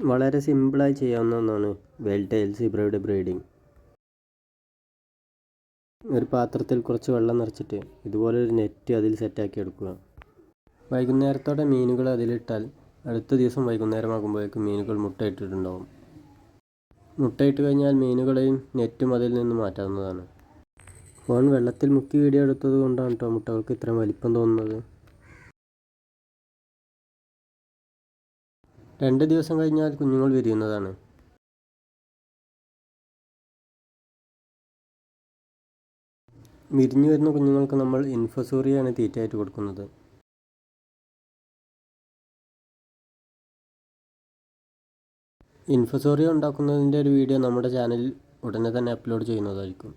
വളരെ സിമ്പിളായി ചെയ്യാവുന്ന ഒന്നാണ് വെൽ ടൈൽ സീബ്രയുടെ ബ്രീഡിങ്. ഒരു പാത്രത്തിൽ കുറച്ച് വെള്ളം നിറച്ചിട്ട് ഇതുപോലെ ഒരു നെറ്റ് അതിൽ സെറ്റാക്കി എടുക്കുക. വൈകുന്നേരത്തോടെ മീനുകൾ അതിലിട്ടാൽ അടുത്ത ദിവസം വൈകുന്നേരമാകുമ്പോഴേക്കും മീനുകൾ മുട്ടയിട്ടിട്ടുണ്ടാവും. മുട്ടയിട്ട് കഴിഞ്ഞാൽ മീനുകളെയും നെറ്റും അതിൽ നിന്ന് മാറ്റാവുന്നതാണ്. ഫോൺ വെള്ളത്തിൽ മുക്കി വീഡിയോ എടുത്തത് കൊണ്ടാണ് കേട്ടോ മുട്ടകൾക്ക് ഇത്രയും വലിപ്പം തോന്നുന്നത്. 2 ദിവസം കഴിഞ്ഞാൽ കുഞ്ഞുങ്ങൾ വിരിയുന്നതാണ്. വിരിഞ്ഞു വരുന്ന കുഞ്ഞുങ്ങൾക്ക് നമ്മൾ ഇൻഫസൂറിയാണ് തീറ്റയായിട്ട് കൊടുക്കുന്നത്. ഇൻഫസോറിയ ഉണ്ടാക്കുന്നതിൻ്റെ ഒരു വീഡിയോ നമ്മുടെ ചാനലിൽ ഉടനെ തന്നെ അപ്ലോഡ് ചെയ്യുന്നതായിരിക്കും.